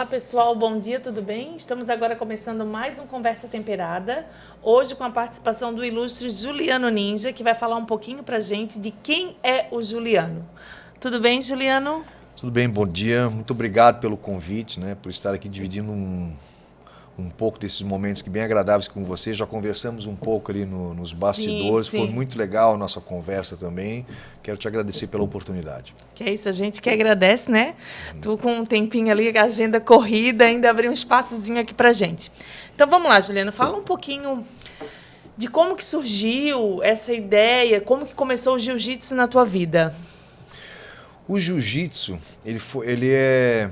pessoal, bom dia, tudo bem? Estamos agora começando mais um Conversa Temperada, hoje com a participação do ilustre Juliano Ninja, que vai falar um pouquinho pra gente de quem é o Juliano. Tudo bem, Juliano? Tudo bem, bom dia. Muito obrigado pelo convite, né, por estar aqui dividindo um pouco desses momentos que bem agradáveis com você. Já conversamos um pouco ali nos Sim, bastidores, foi sim. muito legal a nossa conversa também. Quero te agradecer pela oportunidade. Que é isso, a gente que agradece, né? Tu com um tempinho ali, a agenda corrida, ainda abrir um espaçozinho aqui pra gente. Então vamos lá, Juliano, fala um pouquinho de como que surgiu essa ideia, como que começou o jiu-jitsu na tua vida. O jiu-jitsu, ele é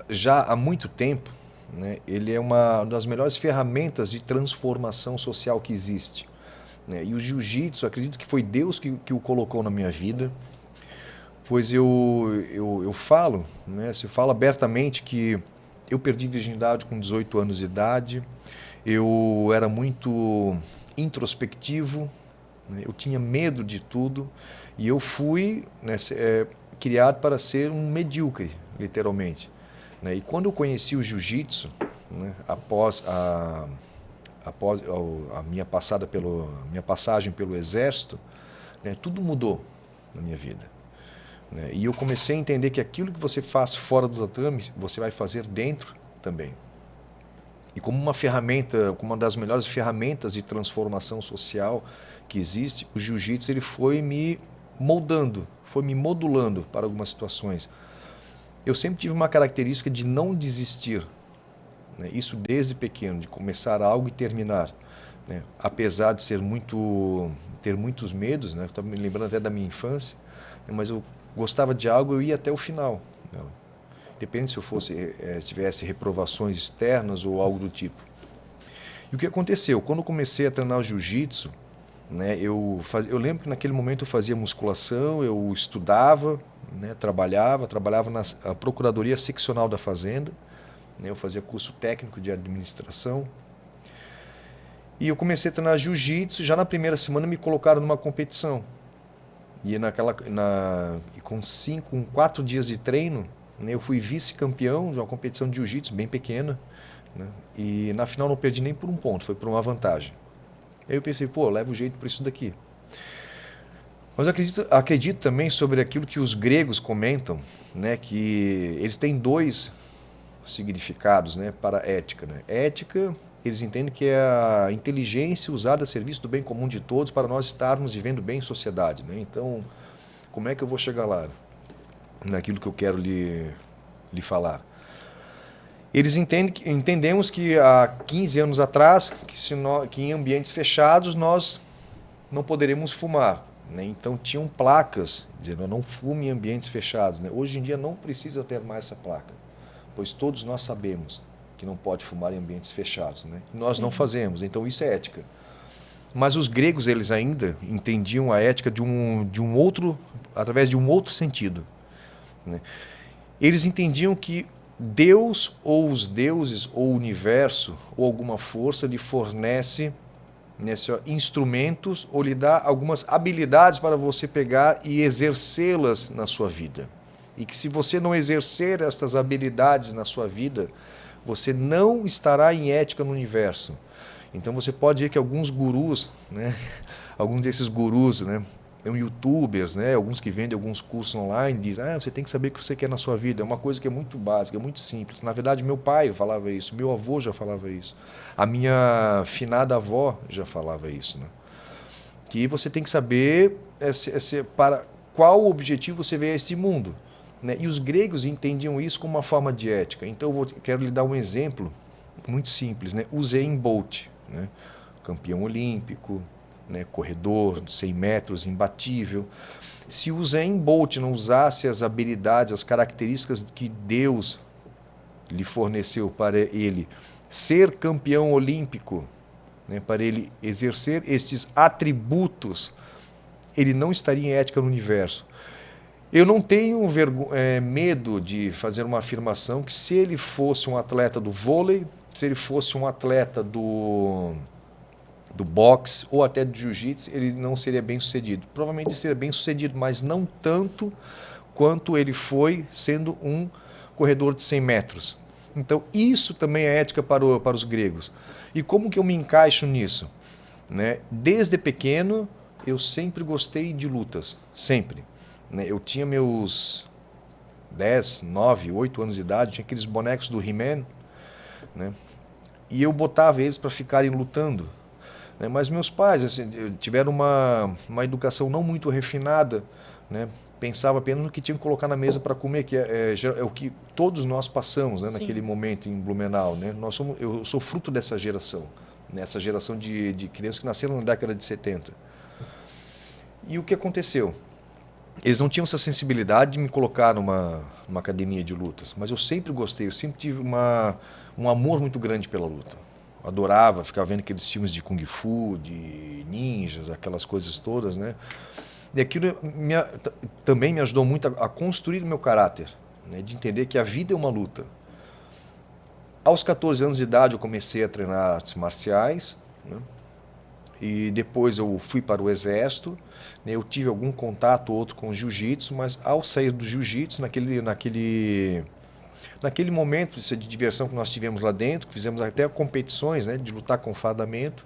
já há muito tempo, né, ele é uma das melhores ferramentas de transformação social que existe, né? E o jiu-jitsu, acredito que foi Deus que o colocou na minha vida. Pois eu falo, né, se fala abertamente que eu perdi virgindade com 18 anos de idade, eu era muito introspectivo, né, eu tinha medo de tudo e eu fui, né, criado para ser um medíocre, literalmente, né? E quando eu conheci o jiu-jitsu, né, após a minha passagem pelo exército, né, tudo mudou na minha vida, né? E eu comecei a entender que aquilo que você faz fora do tatame, você vai fazer dentro também. E como uma ferramenta, como uma das melhores ferramentas de transformação social que existe, o jiu-jitsu ele foi me moldando, foi me modulando para algumas situações. Eu sempre tive uma característica de não desistir, né? Isso desde pequeno, de começar algo e terminar, né? Apesar de ter muitos medos, né? Estou me lembrando até da minha infância, né? Mas eu gostava de algo, eu ia até o final, né? Depende se eu tivesse reprovações externas ou algo do tipo. E o que aconteceu? Quando eu comecei a treinar o jiu-jitsu, né, eu lembro que naquele momento eu fazia musculação, eu estudava, né, trabalhava na Procuradoria Seccional da Fazenda, né, eu fazia curso técnico de administração. E eu comecei a treinar jiu-jitsu, já na primeira semana me colocaram numa competição. E com 4 dias de treino, né, eu fui vice-campeão de uma competição de jiu-jitsu bem pequena, né, e na final não perdi nem por um ponto, foi por uma vantagem. Aí eu pensei, pô, leva o jeito para isso daqui. Mas eu acredito também sobre aquilo que os gregos comentam, né, que eles têm dois significados, né, para ética, né? Ética, eles entendem que é a inteligência usada a serviço do bem comum de todos para nós estarmos vivendo bem em sociedade, né? Então, como é que eu vou chegar lá naquilo que eu quero lhe falar? Entendemos que há 15 anos atrás, que em ambientes fechados nós não poderemos fumar, né? Então tinham placas dizendo não fume em ambientes fechados, né? Hoje em dia não precisa ter mais essa placa, pois todos nós sabemos que não pode fumar em ambientes fechados, né? Nós não Sim. fazemos, então isso é ética. Mas os gregos eles ainda entendiam a ética através de um outro sentido, né? Eles entendiam que Deus ou os deuses ou o universo ou alguma força lhe fornece, né, instrumentos ou lhe dá algumas habilidades para você pegar e exercê-las na sua vida. E que se você não exercer estas habilidades na sua vida, você não estará em ética no universo. Então você pode ver que alguns gurus, né, alguns desses gurus, né, youtubers, né, alguns que vendem alguns cursos online, dizem, você tem que saber o que você quer na sua vida. É uma coisa que é muito básica, é muito simples. Na verdade, meu pai falava isso, meu avô já falava isso, a minha finada avó já falava isso, né? Que você tem que saber para qual objetivo você veio a esse mundo, né? E os gregos entendiam isso como uma forma de ética. Então quero lhe dar um exemplo muito simples, né? Usain Bolt, né? Campeão olímpico, né? Corredor de 100 metros, imbatível. Se o Usain Bolt não usasse as habilidades, as características que Deus lhe forneceu para ele ser campeão olímpico, né? Para ele exercer estes atributos, ele não estaria em ética no universo. Eu não tenho medo de fazer uma afirmação que se ele fosse um atleta do vôlei, se ele fosse um atleta do boxe ou até do jiu-jitsu, ele não seria bem sucedido. Provavelmente seria bem sucedido, mas não tanto quanto ele foi sendo um corredor de 100 metros. Então, isso também é ética para os gregos. E como que eu me encaixo nisso? Né? Desde pequeno, eu sempre gostei de lutas, sempre. Né? Eu tinha meus 10, 9, 8 anos de idade, tinha aqueles bonecos do He-Man, né? E eu botava eles para ficarem lutando. Né? Mas meus pais assim, tiveram uma educação não muito refinada, né? Pensava apenas no que tinham que colocar na mesa para comer, que é o que todos nós passamos, né? Naquele momento em Blumenau. Né? Eu sou fruto dessa geração, né? Essa geração de crianças que nasceram na década de 70. E o que aconteceu? Eles não tinham essa sensibilidade de me colocar numa academia de lutas, mas eu sempre gostei, eu sempre tive um amor muito grande pela luta. Adorava ficar vendo aqueles filmes de Kung Fu, de ninjas, aquelas coisas todas, né? E aquilo também me ajudou muito a construir o meu caráter, né? De entender que a vida é uma luta. Aos 14 anos de idade eu comecei a treinar artes marciais, né? E depois eu fui para o exército, né? Eu tive algum contato ou outro com o jiu-jitsu, mas ao sair do jiu-jitsu, naquele momento de diversão que nós tivemos lá dentro, que fizemos até competições, né? De lutar com fardamento,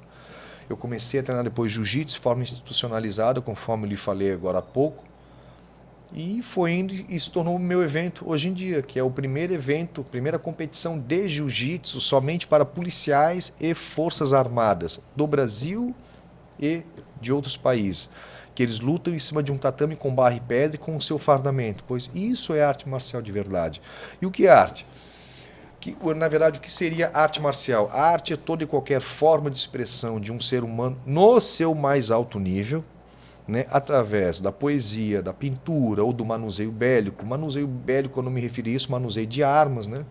eu comecei a treinar depois jiu-jitsu de forma institucionalizada, conforme eu lhe falei agora há pouco. E foi indo e se tornou o meu evento hoje em dia, que é o primeiro evento, primeira competição de jiu-jitsu somente para policiais e forças armadas do Brasil e de outros países. Que eles lutam em cima de um tatame com barra e pedra e com o seu fardamento, pois isso é arte marcial de verdade. E o que é arte? Na verdade, o que seria arte marcial? A arte é toda e qualquer forma de expressão de um ser humano no seu mais alto nível, né, através da poesia, da pintura ou do manuseio bélico. Manuseio bélico, eu não me referi a isso, manuseio de armas, né?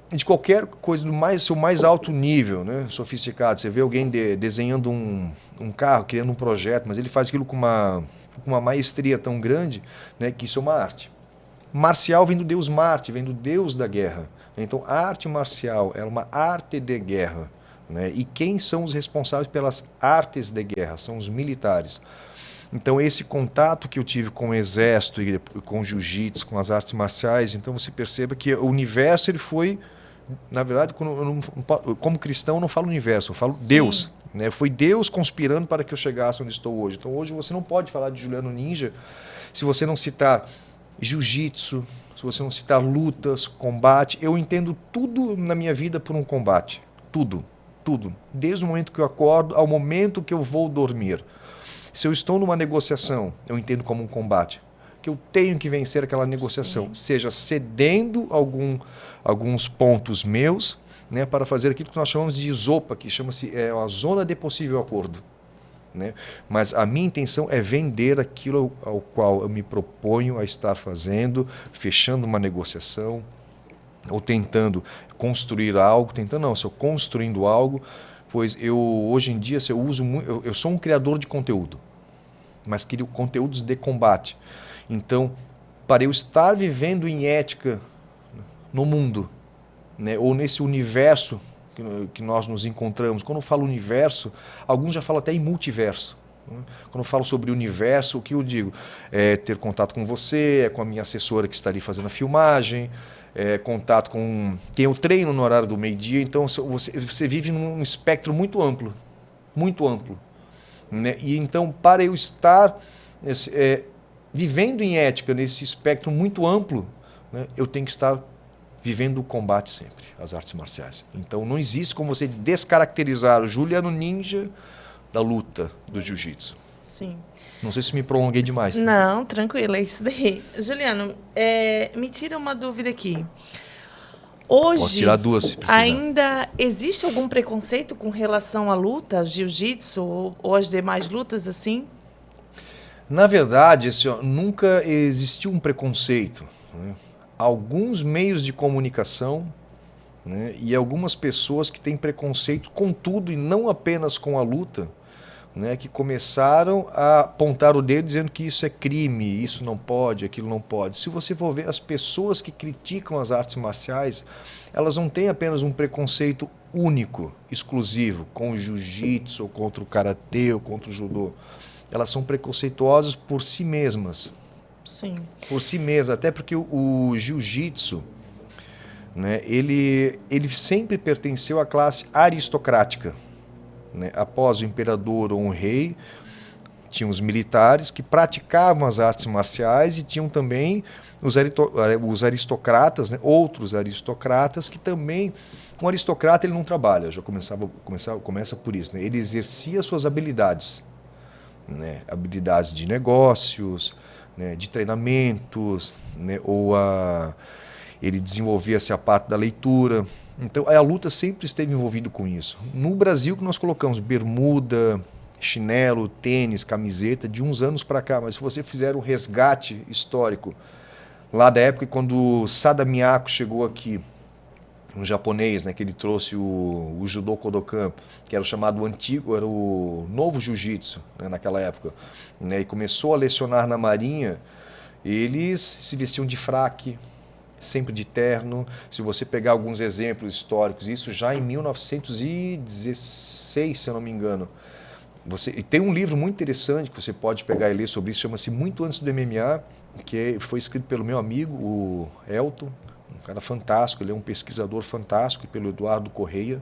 De qualquer coisa do seu mais alto nível, né, sofisticado. Você vê alguém desenhando um carro, criando um projeto, mas ele faz aquilo com uma maestria tão grande, né, que isso é uma arte. Marcial vem do deus Marte, vem do deus da guerra. Então, a arte marcial é uma arte de guerra. Né? E quem são os responsáveis pelas artes de guerra? São os militares. Então, esse contato que eu tive com o exército, com o jiu-jitsu, com as artes marciais, então você perceba que o universo ele foi, na verdade, como cristão eu não falo universo, eu falo Sim. Deus. Né? Foi Deus conspirando para que eu chegasse onde estou hoje. Então, hoje você não pode falar de Juliano Ninja se você não citar jiu-jitsu, se você não citar lutas, combate. Eu entendo tudo na minha vida por um combate. Tudo. Desde o momento que eu acordo ao momento que eu vou dormir. Se eu estou numa negociação, eu entendo como um combate. Que eu tenho que vencer aquela negociação. Sim. Seja cedendo alguns pontos meus, né, para fazer aquilo que nós chamamos de ZOPA, que chama-se a zona de possível acordo. Né? Mas a minha intenção é vender aquilo ao qual eu me proponho a estar fazendo, fechando uma negociação, ou tentando construir algo, estou construindo algo, pois hoje em dia eu sou um criador de conteúdo, mas crio conteúdos de combate. Então, para eu estar vivendo em ética no mundo, né, ou nesse universo que nós nos encontramos. Quando eu falo universo, alguns já falam até em multiverso. Quando eu falo sobre universo, o que eu digo? É ter contato com você, com a minha assessora que está ali fazendo a filmagem, contato com quem eu treino no horário do meio-dia. Então, você vive num espectro muito amplo. Muito amplo. Né? E então, para eu estar vivendo em ética nesse espectro muito amplo, né, eu tenho que estar vivendo o combate sempre, as artes marciais. Então não existe como você descaracterizar o Juliano Ninja da luta, do jiu-jitsu. Sim. Não sei se me prolonguei demais. Não, tranquilo, é isso daí. Juliano, me tira uma dúvida aqui. Hoje, posso tirar duas, se precisar. Ainda existe algum preconceito com relação à luta, jiu-jitsu ou às demais lutas assim? Na verdade, nunca existiu um preconceito, né? Alguns meios de comunicação, né, e algumas pessoas que têm preconceito com tudo e não apenas com a luta, né, que começaram a apontar o dedo dizendo que isso é crime, isso não pode, aquilo não pode. Se você for ver as pessoas que criticam as artes marciais, elas não têm apenas um preconceito único, exclusivo, com o jiu-jitsu, ou contra o karatê, ou contra o judô. Elas são preconceituosas por si mesmas. Sim. Por si mesmo, até porque o jiu-jitsu, né, ele sempre pertenceu à classe aristocrática, né? Após o imperador ou um rei, tinham os militares que praticavam as artes marciais e tinham também os aristocratas, né? Outros aristocratas que também... Um aristocrata ele não trabalha, já começa por isso, né? Ele exercia suas habilidades, né? Habilidades de negócios, né? De treinamentos, né? Ele desenvolvia-se a parte da leitura. Então a luta sempre esteve envolvida com isso. No Brasil que nós colocamos bermuda, chinelo, tênis, camiseta, de uns anos para cá, mas se você fizer um resgate histórico, lá da época quando Sada Miyako chegou aqui, um japonês, né, que ele trouxe o Judô Kodokan, que era o chamado antigo, era o novo jiu-jitsu, né, naquela época, né, e começou a lecionar na Marinha, eles se vestiam de fraque, sempre de terno. Se você pegar alguns exemplos históricos, isso já em 1916, se eu não me engano. E tem um livro muito interessante que você pode pegar e ler sobre isso, chama-se Muito Antes do MMA, que foi escrito pelo meu amigo, o Elton, um cara fantástico, ele é um pesquisador fantástico, pelo Eduardo Correia.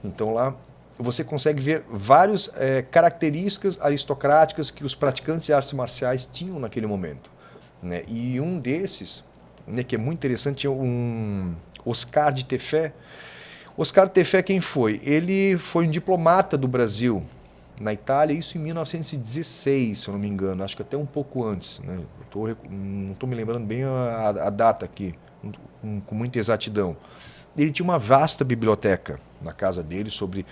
Então lá você consegue ver várias características aristocráticas que os praticantes de artes marciais tinham naquele momento, né? E um desses, né, que é muito interessante, é um Oscar de Tefé. Oscar de Tefé quem foi? Ele foi um diplomata do Brasil na Itália, isso em 1916, se eu não me engano, acho que até um pouco antes, né? Não estou me lembrando bem a data aqui, com muita exatidão. Ele tinha uma vasta biblioteca na casa dele sobre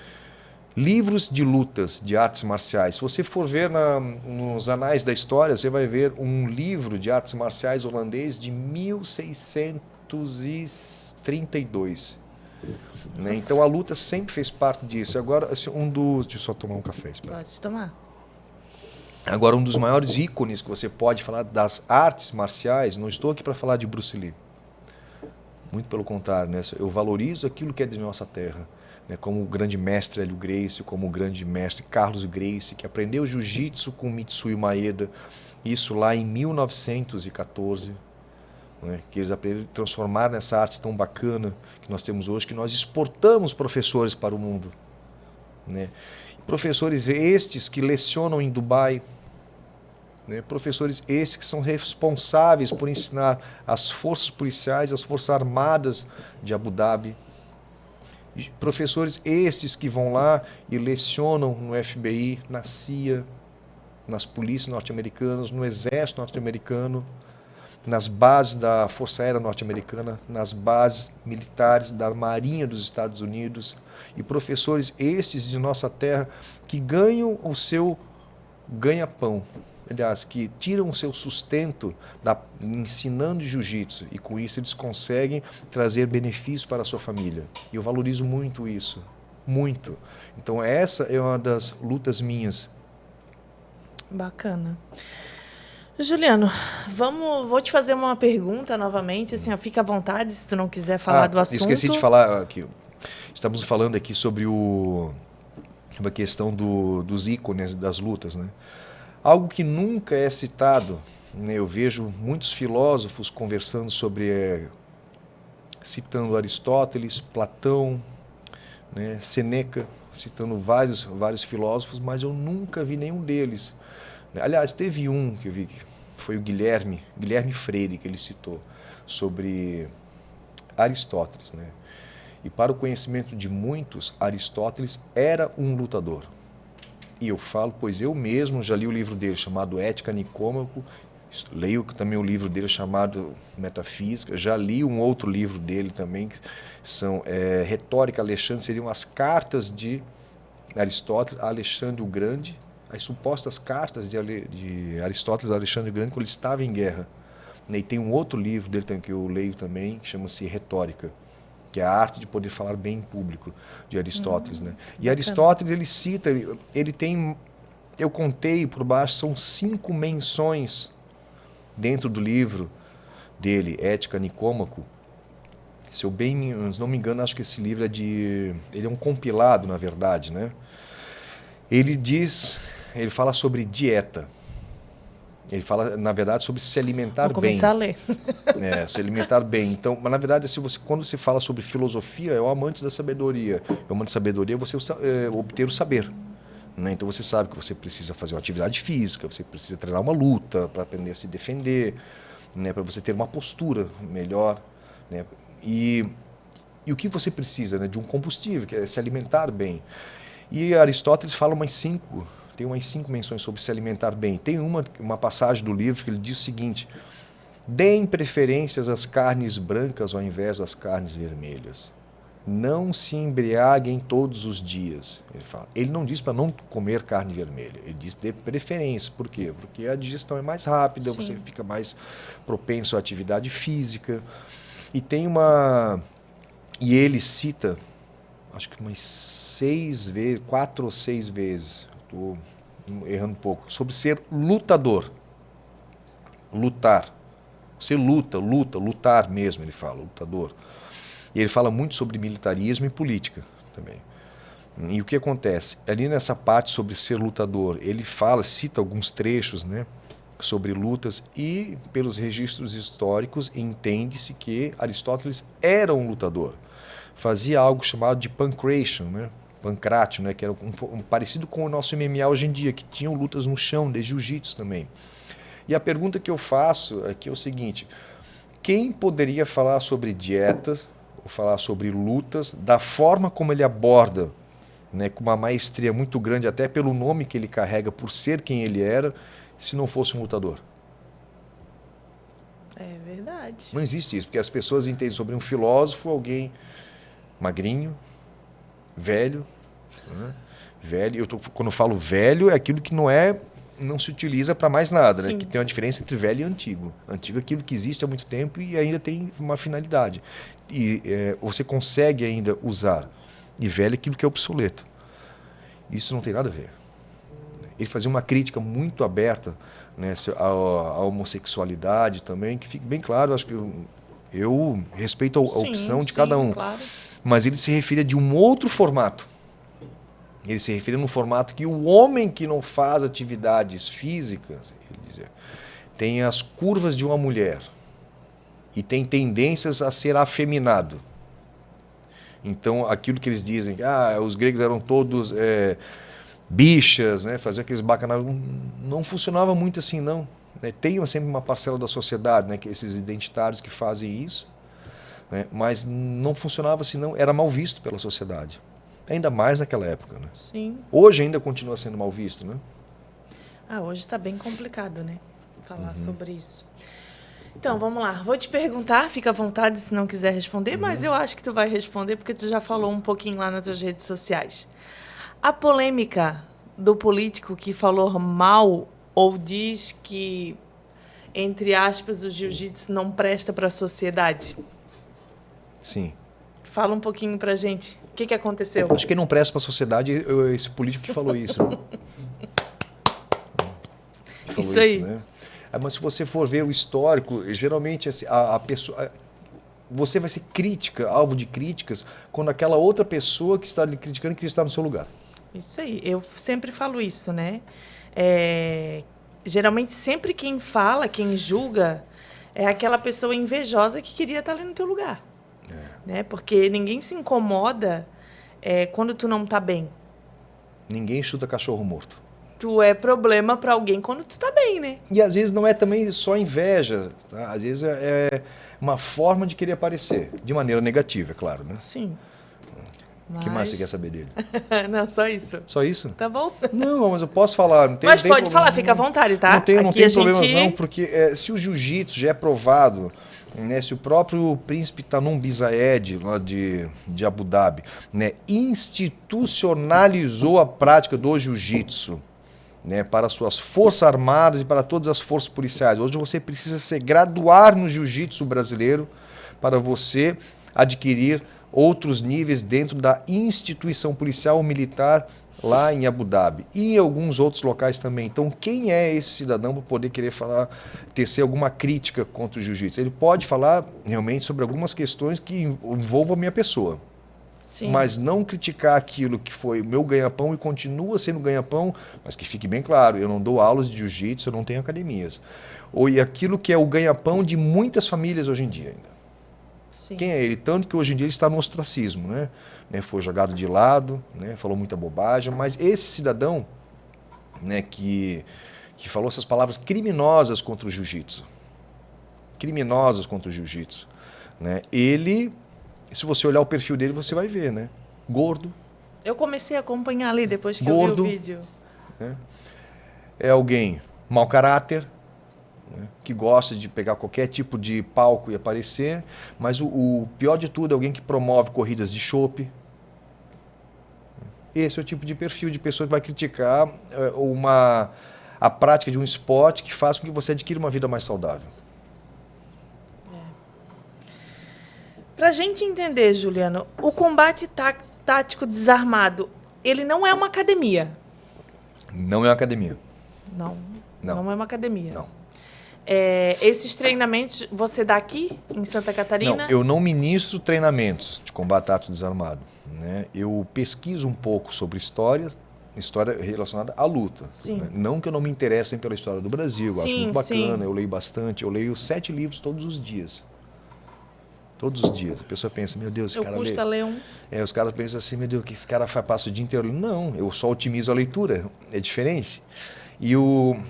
livros de lutas de artes marciais. Se você for ver nos anais da história, você vai ver um livro de artes marciais holandês de 1632. Né? Então a luta sempre fez parte disso. Agora, assim, deixa eu só tomar um café. Espera. Pode tomar. Agora, um dos maiores ícones que você pode falar das artes marciais, não estou aqui para falar de Bruce Lee. Muito pelo contrário, né? Eu valorizo aquilo que é de nossa terra. Né? Como o grande mestre Hélio Gracie, como o grande mestre Carlos Gracie, que aprendeu jiu-jitsu com Mitsui Maeda, isso lá em 1914. Né, que eles aprenderam a transformar nessa arte tão bacana que nós temos hoje, que nós exportamos professores para o mundo. Né? Professores estes que lecionam em Dubai, né? Professores estes que são responsáveis por ensinar as forças policiais, as forças armadas de Abu Dhabi. Professores estes que vão lá e lecionam no FBI, na CIA, nas polícias norte-americanas, no exército norte-americano, nas bases da Força Aérea Norte-Americana, nas bases militares da Marinha dos Estados Unidos, e professores estes de nossa terra que ganham o seu ganha-pão, aliás, que tiram o seu sustento ensinando jiu-jitsu, e com isso eles conseguem trazer benefícios para a sua família. E eu valorizo muito isso, muito. Então essa é uma das lutas minhas. Bacana. Juliano, vou te fazer uma pergunta novamente, assim, fica à vontade se tu não quiser falar do assunto. Esqueci de falar aqui. Estamos falando aqui sobre a questão dos ícones das lutas, né? Algo que nunca é citado, né? Eu vejo muitos filósofos conversando sobre, citando Aristóteles, Platão, né? Sêneca, citando vários filósofos, mas eu nunca vi nenhum deles. Aliás, teve um que eu vi, que foi o Guilherme Freire, que ele citou, sobre Aristóteles, né? E para o conhecimento de muitos, Aristóteles era um lutador. E eu falo, pois eu mesmo já li o livro dele chamado Ética Nicômaco, leio também o livro dele chamado Metafísica, já li um outro livro dele também, que são Retórica Alexandre, seriam as cartas de Aristóteles a Alexandre o Grande, as supostas cartas de Aristóteles a Alexandre o Grande quando ele estava em guerra. E tem um outro livro dele também, que eu leio também, que chama-se Retórica, que é a arte de poder falar bem em público, de Aristóteles. Né? E Aristóteles, ele cita, ele tem, eu contei por baixo, são 5 menções dentro do livro dele, Ética Nicômaco. Se eu não me engano, acho que esse livro ele é um compilado, na verdade, né? Ele fala sobre dieta. Ele fala, na verdade, sobre se alimentar Vou bem. começar a ler. Se alimentar bem. Então, mas na verdade, quando você fala sobre filosofia, é o amante da sabedoria. O amante da sabedoria é você obter o saber. Né? Então você sabe que você precisa fazer uma atividade física, você precisa treinar uma luta para aprender a se defender, né? Para você ter uma postura melhor. Né? E o que você precisa? Né? De um combustível, que é se alimentar bem. E Aristóteles fala tem umas 5 menções sobre se alimentar bem. Tem uma passagem do livro que ele diz o seguinte: deem preferências às carnes brancas ao invés das carnes vermelhas. Não se embriaguem todos os dias. Ele fala. Ele não diz para não comer carne vermelha. Ele diz de preferência. Por quê? Porque a digestão é mais rápida, Sim. você fica mais propenso à atividade física. E tem uma... E ele cita, acho que umas 6 vezes, 4 ou 6 vezes, estou errando um pouco, sobre ser lutador. Lutar. Você lutar mesmo, ele fala, lutador. E ele fala muito sobre militarismo e política também. E o que acontece? Ali nessa parte sobre ser lutador, ele cita alguns trechos, né, sobre lutas, e pelos registros históricos entende-se que Aristóteles era um lutador. Fazia algo chamado de pancration, né? Pancratio, né? Que era parecido com o nosso MMA hoje em dia, que tinham lutas no chão, de jiu-jitsu também. E a pergunta que eu faço aqui é o seguinte: quem poderia falar sobre dieta, ou falar sobre lutas, da forma como ele aborda, né, com uma maestria muito grande, até pelo nome que ele carrega, por ser quem ele era, se não fosse um lutador? É verdade. Não existe isso, porque as pessoas entendem sobre um filósofo alguém magrinho, velho, né? Velho. Quando eu falo velho, é aquilo que não se utiliza para mais nada, né? Que tem uma diferença entre velho e antigo. Antigo é aquilo que existe há muito tempo e ainda tem uma finalidade. E você consegue ainda usar. E velho é aquilo que é obsoleto. Isso não tem nada a ver. Ele fazia uma crítica muito aberta, né, à homossexualidade também, que fica bem claro. Acho que eu respeito a opção de cada um. Claro. Mas ele se referia de um outro formato. Ele se referia num formato que o homem que não faz atividades físicas, ele dizia, tem as curvas de uma mulher e tem tendências a ser afeminado. Então, aquilo que eles dizem, os gregos eram todos bichas, né, faziam aqueles bacanais, não funcionava muito assim, não. Tem sempre uma parcela da sociedade, né, que esses identitários que fazem isso, né, mas não funcionava assim, não. Era mal visto pela sociedade. Ainda mais naquela época, né? Sim. Hoje ainda continua sendo mal visto, né? Hoje está bem complicado, né? Falar sobre isso. Então, vamos lá. Vou te perguntar, fica à vontade se não quiser responder, mas eu acho que tu vai responder porque tu já falou um pouquinho lá nas tuas redes sociais. A polêmica do político que falou mal ou diz que, entre aspas, o jiu-jitsu não presta para a sociedade. Sim. Fala um pouquinho pra gente. O que aconteceu? Acho que não presta para a sociedade esse político que falou isso. Né? Isso aí. Né? Mas se você for ver o histórico, geralmente a pessoa... Você vai ser alvo de críticas, quando aquela outra pessoa que está lhe criticando queria estar no seu lugar. Isso aí. Eu sempre falo isso, né? Geralmente, sempre quem fala, quem julga, é aquela pessoa invejosa que queria estar ali no teu lugar. Né? Porque ninguém se incomoda quando tu não tá bem. Ninguém chuta cachorro morto. Tu é problema para alguém quando tu tá bem, né? E às vezes não é também só inveja. Tá? Às vezes é uma forma de querer aparecer. De maneira negativa, é claro. Né? Sim. O que mais você quer saber dele? Não, só isso. Só isso? Tá bom? Não, mas eu posso falar. Não tem, mas não tem pode problema, falar, fica à vontade, tá? Não tem problemas gente... não, porque se o jiu-jitsu já é provado, né, se o próprio príncipe Tanum Bizaed, lá de Abu Dhabi, né, institucionalizou a prática do jiu-jitsu, né, para suas forças armadas e para todas as forças policiais. Hoje você precisa se graduar no jiu-jitsu brasileiro para você adquirir outros níveis dentro da instituição policial ou militar lá em Abu Dhabi e em alguns outros locais também. Então, quem é esse cidadão para poder querer tecer alguma crítica contra o jiu-jitsu? Ele pode falar realmente sobre algumas questões que envolvam a minha pessoa. Sim. mas não criticar aquilo que foi o meu ganha-pão e continua sendo ganha-pão, mas que fique bem claro, eu não dou aulas de jiu-jitsu, eu não tenho academias. Ou e aquilo que é o ganha-pão de muitas famílias hoje em dia ainda. Sim. Quem é ele? Tanto que hoje em dia ele está no ostracismo, né? Foi jogado de lado, né? Falou muita bobagem, mas esse cidadão, né, que falou essas palavras criminosas contra o jiu-jitsu, né? Ele, se você olhar o perfil dele, você vai ver, né? Gordo. Eu comecei a acompanhar ali depois que eu vi o vídeo. Né? É alguém mau caráter, né? Que gosta de pegar qualquer tipo de palco e aparecer, mas o pior de tudo é alguém que promove corridas de chope. Esse é o tipo de perfil de pessoa que vai criticar a prática de um esporte que faz com que você adquira uma vida mais saudável. Pra gente entender, Juliano, o combate tático desarmado, ele não é uma academia. Não é uma academia. Não é uma academia. Não. Esses treinamentos você dá aqui, em Santa Catarina? Não, eu não ministro treinamentos de combate tático desarmado. Né? Eu pesquiso um pouco sobre história relacionada à luta. Sim. Né? Não que eu não me interessem pela história do Brasil, eu acho muito bacana, eu leio bastante, eu leio 7 livros todos os dias. Todos os dias. A pessoa pensa, meu Deus, esse cara custa ler um. Os caras pensam assim, meu Deus, que esse cara passa o dia inteiro. Não, eu só otimizo a leitura, é diferente.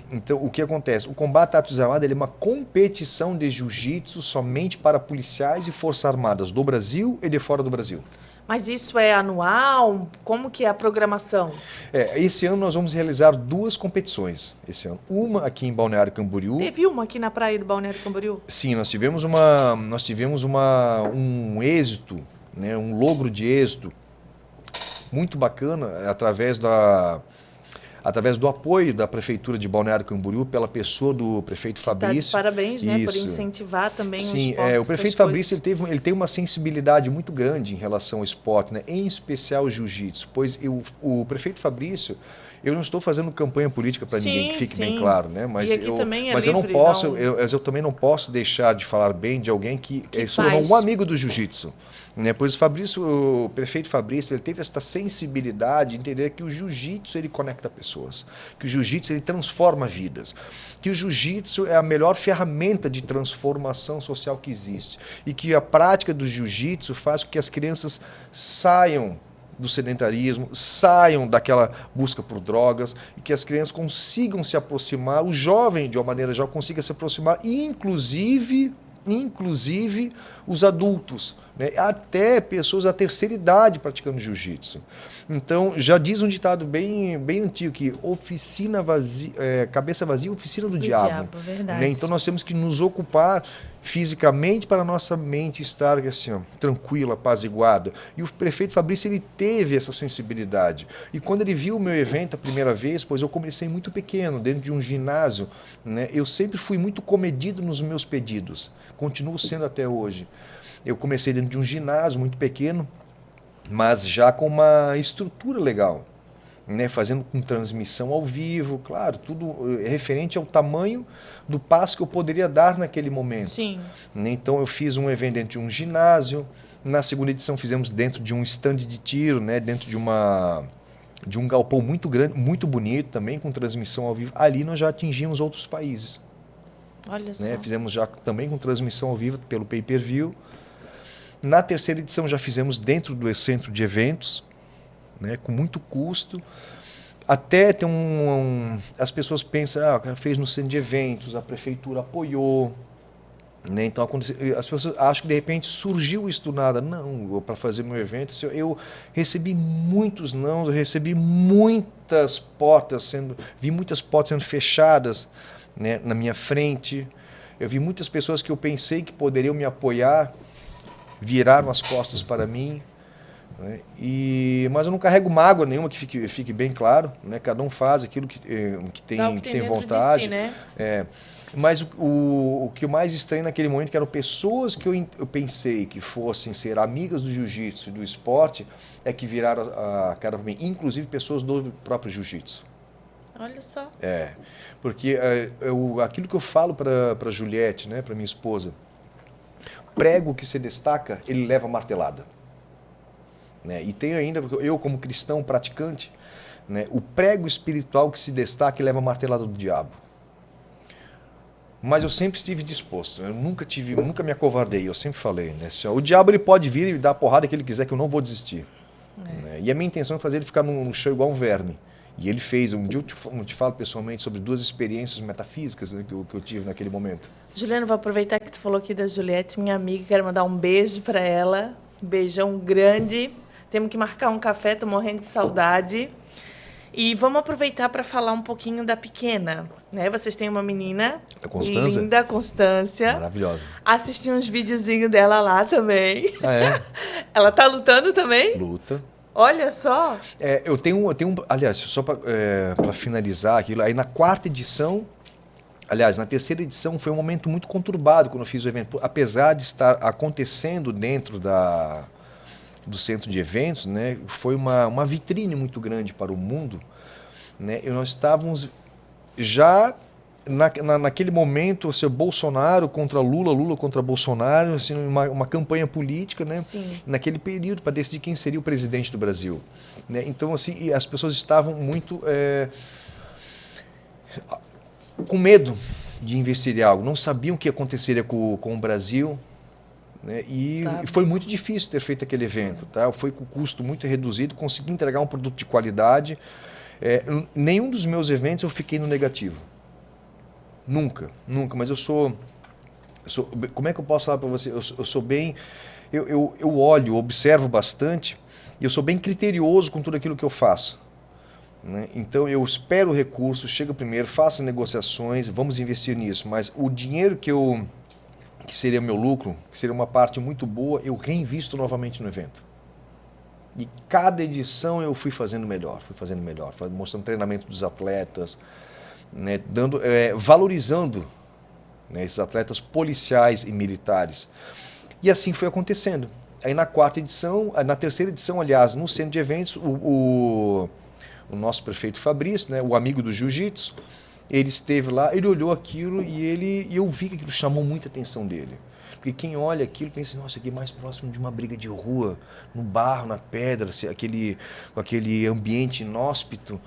Então, o que acontece? O combate tático desarmado é uma competição de jiu-jitsu somente para policiais e forças armadas do Brasil e de fora do Brasil. Mas isso é anual? Como que é a programação? Esse ano nós vamos realizar 2 competições. Esse ano. Uma aqui em Balneário Camboriú. Teve uma aqui na praia do Balneário Camboriú? Sim, nós tivemos um êxito, né, um logro de êxito muito bacana através do apoio da Prefeitura de Balneário Camboriú pela pessoa do prefeito Fabrício. Tá de parabéns, né, por incentivar também o esporte. Sim, o prefeito Fabrício ele tem uma sensibilidade muito grande em relação ao esporte, né, em especial o jiu-jitsu, pois o prefeito Fabrício, eu não estou fazendo campanha política para ninguém, que fique bem claro, né? Mas eu também não posso deixar de falar bem de alguém que se tornou um amigo do jiu-jitsu. Né? Pois o prefeito Fabrício, ele teve essa sensibilidade de entender que o jiu-jitsu ele conecta pessoas, que o jiu-jitsu ele transforma vidas, que o jiu-jitsu é a melhor ferramenta de transformação social que existe e que a prática do jiu-jitsu faz com que as crianças saiam do sedentarismo, saiam daquela busca por drogas e que as crianças consigam se aproximar, o jovem de uma maneira geral consiga se aproximar e inclusive os adultos, né? Até pessoas da terceira idade praticando jiu-jitsu. Então, já diz um ditado bem antigo que cabeça vazia, oficina do diabo. Verdade. Né? Então, nós temos que nos ocupar fisicamente para a nossa mente estar assim, ó, tranquila, apaziguada. E o prefeito Fabrício ele teve essa sensibilidade. E quando ele viu o meu evento a primeira vez, pois eu comecei muito pequeno, dentro de um ginásio, né? Eu sempre fui muito comedido nos meus pedidos. Continuo sendo até hoje. Eu comecei dentro de um ginásio muito pequeno, mas já com uma estrutura legal, né? Fazendo com transmissão ao vivo, claro, tudo referente ao tamanho do passo que eu poderia dar naquele momento. Sim. Então eu fiz um evento dentro de um ginásio, na segunda edição fizemos dentro de um stand de tiro, né? Dentro de um galpão muito grande, muito bonito também, com transmissão ao vivo. Ali nós já atingimos outros países. Olha só. Né? Fizemos já também com transmissão ao vivo pelo pay-per-view. Na terceira edição já fizemos dentro do centro de eventos, né? Com muito custo. Até tem as pessoas pensam, o cara fez no centro de eventos, a prefeitura apoiou. Né? Então as pessoas acham que de repente surgiu isso do nada. Não, para fazer meu evento, eu recebi muitos nãos, eu recebi muitas portas vi muitas portas sendo fechadas, né, na minha frente. Eu vi muitas pessoas que eu pensei que poderiam me apoiar, viraram as costas para mim. Né? Mas eu não carrego mágoa nenhuma, que fique bem claro. Né? Cada um faz aquilo que tem vontade. De si, né? Mas o que eu mais estranho naquele momento que eram pessoas que eu pensei que fossem ser amigas do jiu-jitsu e do esporte, é que viraram a cara para mim. Inclusive pessoas do próprio jiu-jitsu. Olha só. Porque aquilo que eu falo para Juliette, né, para minha esposa, prego que se destaca, ele leva martelada. né? E tenho ainda, eu como cristão praticante, né, o prego espiritual que se destaca e leva a martelada do diabo. Mas eu sempre estive disposto, eu nunca me acovardei, eu sempre falei, né? O diabo ele pode vir e dar a porrada que ele quiser, que eu não vou desistir. Né? E a minha intenção é fazer ele ficar no chão igual um verme. E ele fez. Um dia eu te falo pessoalmente sobre 2 experiências metafísicas, né, que eu tive naquele momento. Juliano, vou aproveitar que tu falou aqui da Juliette, minha amiga, quero mandar um beijo para ela, um beijão grande. Temos que marcar um café, tô morrendo de saudade. E vamos aproveitar para falar um pouquinho da pequena, né? Vocês têm uma menina A Constância? linda, Constância. Maravilhosa. Assisti uns videozinhos dela lá também. Ah, é? Ela tá lutando também? Luta. Olha só. Eu tenho aliás, só para finalizar aquilo, aí na 4ª edição, aliás, na 3ª edição foi um momento muito conturbado quando eu fiz o evento, apesar de estar acontecendo dentro do centro de eventos, né, foi uma vitrine muito grande para o mundo, né, e nós estávamos já naquele momento, assim, Bolsonaro contra Lula, Lula contra Bolsonaro, assim, uma campanha política, né? Sim. Naquele período, para decidir quem seria o presidente do Brasil. Né? Então, assim, as pessoas estavam muito com medo de investir em algo, não sabiam o que aconteceria com o Brasil. Né? E Claro. foi muito difícil ter feito aquele evento. Tá? Foi com custo muito reduzido, consegui entregar um produto de qualidade. Nenhum dos meus eventos eu fiquei no negativo. Nunca, mas eu sou como é que eu posso falar para você? Eu sou bem, eu olho, observo bastante e eu sou bem criterioso com tudo aquilo que eu faço. Né? Então eu espero recursos, chego primeiro, faço negociações, vamos investir nisso, mas o dinheiro que seria meu lucro, que seria uma parte muito boa, eu reinvisto novamente no evento. E cada edição eu fui fazendo melhor, mostrando treinamento dos atletas, né, valorizando, né, esses atletas policiais e militares. E assim foi acontecendo. Aí na 4ª edição, na 3ª edição, aliás, no centro de eventos, o nosso prefeito Fabrício, né, o amigo do jiu-jitsu, ele esteve lá, ele olhou aquilo e eu vi que aquilo chamou muita atenção dele. Porque quem olha aquilo pensa, nossa, aqui é mais próximo de uma briga de rua, no barro, na pedra, aquele ambiente inóspito.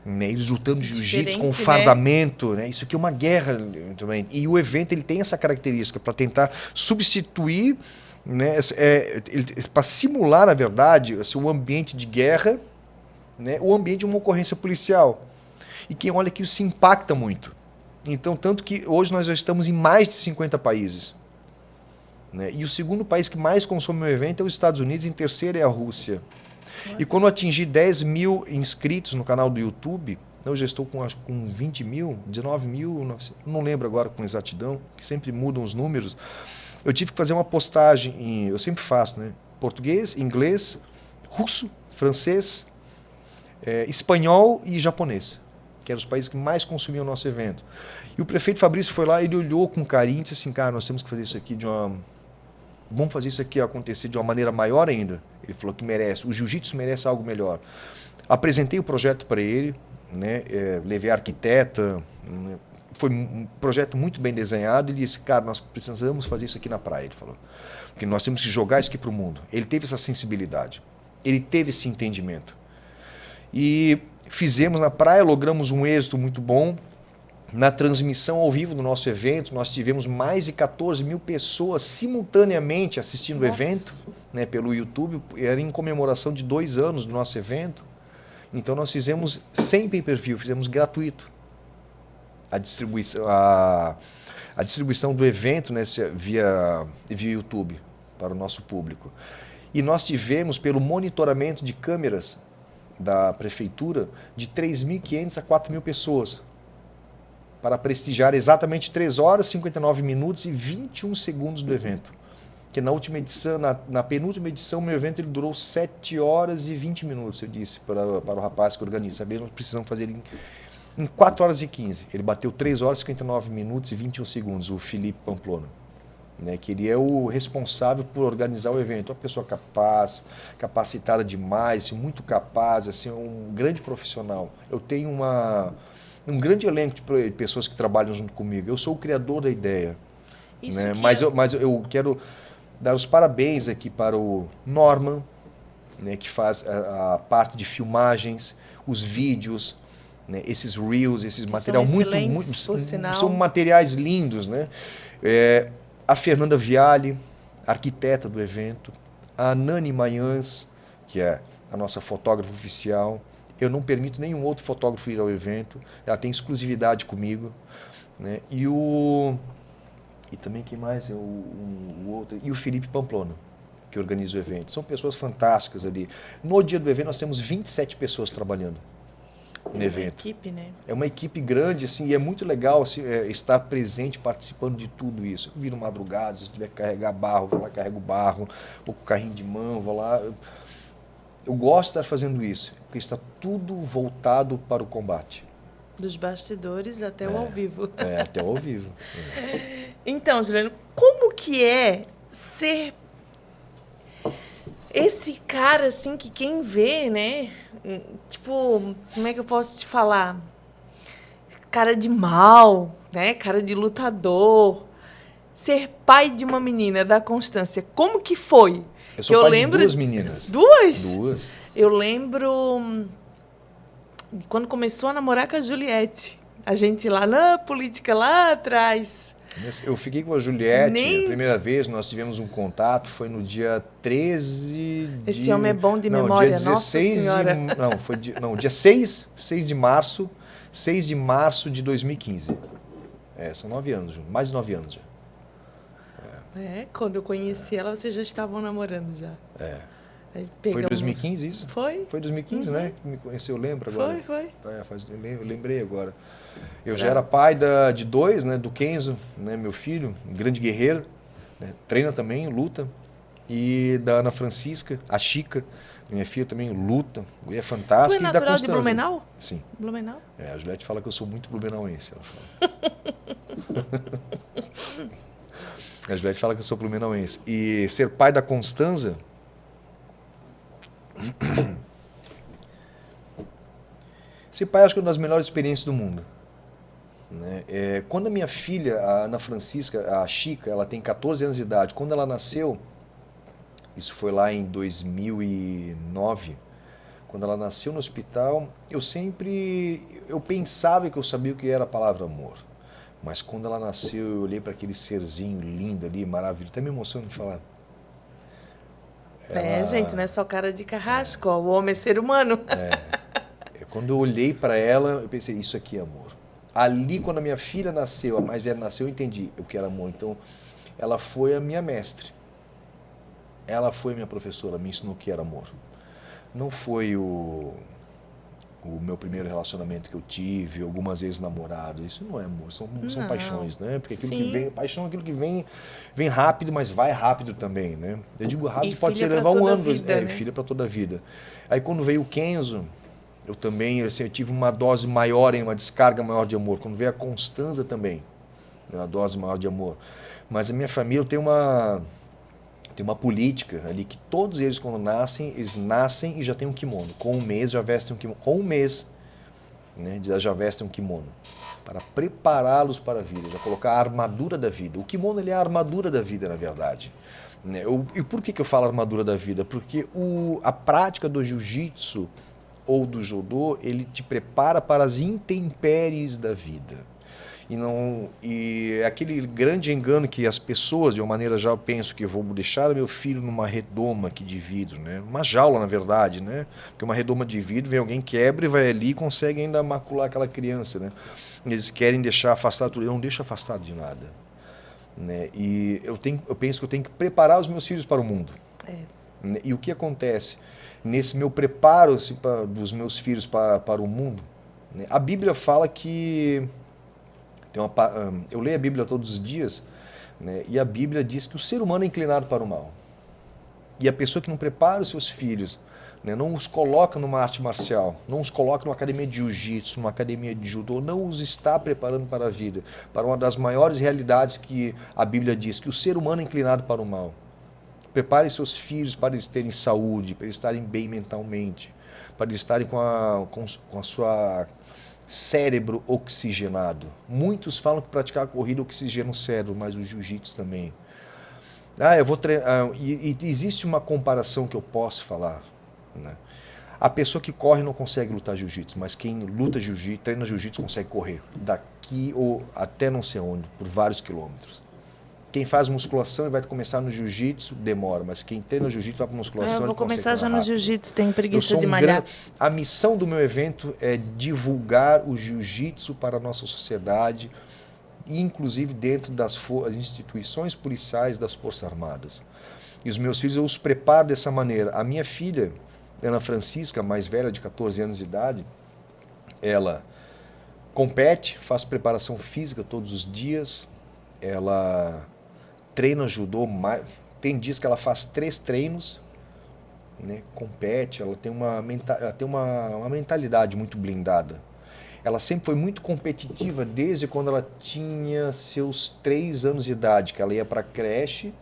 Né, eles lutando jiu-jitsu com fardamento, né? Isso aqui é uma guerra também. E o evento ele tem essa característica para tentar substituir, né, para simular, na verdade, assim, o ambiente de guerra, né, o ambiente de uma ocorrência policial. E quem olha aqui se impacta muito. Então, tanto que hoje nós já estamos em mais de 50 países. Né, e o segundo país que mais consome o evento é os Estados Unidos, em terceiro é a Rússia. E quando eu atingi 10 mil inscritos no canal do YouTube, eu já estou com 20 mil, 19 mil, não lembro agora com exatidão, que sempre mudam os números. Eu tive que fazer uma postagem, eu sempre faço, né? Português, inglês, russo, francês, espanhol e japonês, que eram os países que mais consumiam o nosso evento. E o prefeito Fabrício foi lá, ele olhou com carinho e disse assim, cara, nós temos que fazer isso aqui vamos fazer isso aqui acontecer de uma maneira maior ainda. Ele falou que merece, o jiu-jitsu merece algo melhor. Apresentei o projeto para ele, né, levei a arquiteta, né, foi um projeto muito bem desenhado. Ele disse, cara, nós precisamos fazer isso aqui na praia, ele falou. Porque nós temos que jogar isso aqui para o mundo. Ele teve essa sensibilidade, ele teve esse entendimento. E fizemos na praia, logramos um êxito muito bom. Na transmissão ao vivo do nosso evento, nós tivemos mais de 14 mil pessoas simultaneamente assistindo o evento, né, pelo YouTube. Era em comemoração de 2 anos do nosso evento. Então nós fizemos sem pay-per-view, fizemos gratuito a distribuição do evento, né, via YouTube para o nosso público. E nós tivemos, pelo monitoramento de câmeras da prefeitura, de 3.500 a 4.000 pessoas, para prestigiar exatamente 3 horas, 59 minutos e 21 segundos do evento. Que na última edição, na penúltima edição, meu evento ele durou 7 horas e 20 minutos, eu disse para o rapaz que organiza. Sabe, nós precisamos fazer ele em 4 horas e 15. Ele bateu 3 horas, 59 minutos e 21 segundos, o Felipe Pamplona. Né, que ele é o responsável por organizar o evento. Uma pessoa capaz, capacitada demais, muito capaz, assim, um grande profissional. Eu tenho um grande elenco de pessoas que trabalham junto comigo. Eu sou o criador da ideia. Né? Mas eu quero dar os parabéns aqui para o Norman, né, que faz a parte de filmagens, os vídeos, né, esses reels, esses materiais por sinal. são materiais lindos, né? A Fernanda Viale, arquiteta do evento, a Nani Mayans, que é a nossa fotógrafa oficial. Eu não permito nenhum outro fotógrafo ir ao evento, ela tem exclusividade comigo, né? E também quem mais é o outro? E o Felipe Pamplona, que organiza o evento. São pessoas fantásticas ali. No dia do evento nós temos 27 pessoas trabalhando no evento. É uma equipe, né? É uma equipe grande, assim, e é muito legal assim, estar presente, participando de tudo isso. Eu viro madrugada, se tiver que carregar barro, vou lá, carrego barro, vou com o carrinho de mão, vou lá. Eu gosto de estar fazendo isso, porque está tudo voltado para o combate. Dos bastidores até o ao vivo. Até o ao vivo. Então, Juliano, como que é ser esse cara, assim, que quem vê, né? Tipo, como é que eu posso te falar? Cara de mal, né? Cara de lutador. Ser pai de uma menina, da Constância. Como que foi? Eu sou pai de duas meninas. Duas? Duas. Eu lembro quando começou a namorar com a Juliette. A gente lá na política, lá atrás. Eu fiquei com a Juliette, a primeira vez nós tivemos um contato, foi no dia 13 de... Esse homem é bom de memória, dia 16 nossa senhora. Dia 6 de março, 6 de março de 2015. São 9 anos, mais de 9 anos já. Quando eu conheci ela, vocês já estavam namorando já. Foi 2015 isso? Foi. Foi 2015, né? Que me conheceu, eu lembro agora. Foi. Eu lembrei agora. Eu já era pai de dois, né? Do Kenzo, né? Meu filho, um grande guerreiro, né? Treina também, luta. E da Ana Francisca, a Chica, minha filha também luta, é fantástica. Tu é natural de Blumenau? Sim. Blumenau? A Juliette fala que eu sou muito blumenauense, ela fala. A Juliette fala que eu sou blumenauense. E ser pai da Constanza... Ser pai acho que é uma das melhores experiências do mundo, né? Quando a minha filha, a Ana Francisca, a Chica, ela tem 14 anos de idade, quando ela nasceu, isso foi lá em 2009, quando ela nasceu no hospital, eu pensava que eu sabia o que era a palavra amor, mas quando ela nasceu eu olhei para aquele serzinho lindo ali, maravilhoso, até me emociono de falar. Gente, não é só cara de carrasco, o homem é ser humano. Quando eu olhei para ela, eu pensei, isso aqui é amor. Ali, quando a minha filha nasceu, a mais velha nasceu, eu entendi o que era amor. Então, ela foi a minha mestre. Ela foi a minha professora, me ensinou o que era amor. Não foi o meu primeiro relacionamento que eu tive, algumas vezes namorado. Isso não é amor, são paixões, né? Porque aquilo que vem, paixão é aquilo que vem rápido, mas vai rápido também, né? Eu digo rápido, pode ser levar um ano, né? Filha para toda a vida. Aí quando veio o Kenzo, eu também, assim, eu tive uma dose maior, uma descarga maior de amor. Quando veio a Constanza também, uma dose maior de amor. Mas a minha família tem uma política ali que todos eles, quando nascem, eles nascem e já tem um kimono. Com um mês já vestem um kimono. Com um mês, né, já vestem um kimono. Para prepará-los para a vida, já colocar a armadura da vida. O kimono ele é a armadura da vida, na verdade. E por que eu falo armadura da vida? Porque a prática do jiu-jitsu ou do judô, ele te prepara para as intempéries da vida. E aquele grande engano que as pessoas, de uma maneira já pensam que eu vou deixar meu filho numa redoma aqui de vidro, né? Uma jaula, na verdade, né? Porque uma redoma de vidro, vem alguém quebra e vai ali e consegue ainda macular aquela criança, né? Eles querem deixar afastado tudo, eu não deixo afastado de nada, né? E eu penso que eu tenho que preparar os meus filhos para o mundo. E o que acontece nesse meu preparo assim, dos meus filhos para o mundo, né? A Bíblia fala que eu leio a Bíblia todos os dias, né? E a Bíblia diz que o ser humano é inclinado para o mal. E a pessoa que não prepara os seus filhos, né, não os coloca numa arte marcial, não os coloca numa academia de jiu-jitsu, numa academia de judô, não os está preparando para a vida, para uma das maiores realidades que a Bíblia diz, que o ser humano é inclinado para o mal. Prepare seus filhos para eles terem saúde, para eles estarem bem mentalmente, para eles estarem com a sua cérebro oxigenado. Muitos falam que praticar a corrida oxigena o cérebro, mas o jiu-jitsu também. Eu vou treinar. E existe uma comparação que eu posso falar, né? A pessoa que corre não consegue lutar jiu-jitsu, mas quem luta jiu-jitsu, treina jiu-jitsu, consegue correr daqui ou até não sei onde, por vários quilômetros. Quem faz musculação e vai começar no jiu-jitsu, demora, mas quem treina jiu-jitsu vai para musculação, Eu vou ele consegue começar já no rápido. jiu-jitsu, tenho preguiça sou de malhar. A missão do meu evento é divulgar o jiu-jitsu para a nossa sociedade, inclusive dentro das instituições policiais das Forças Armadas. E os meus filhos eu os preparo dessa maneira. A minha filha, Ana Francisca, mais velha, de 14 anos de idade, ela compete, faz preparação física todos os dias, ela treina judô, tem dias que ela faz 3 treinos, né, compete, ela tem uma mentalidade muito blindada. Ela sempre foi muito competitiva desde quando ela tinha seus 3 anos de idade, que ela ia para a creche.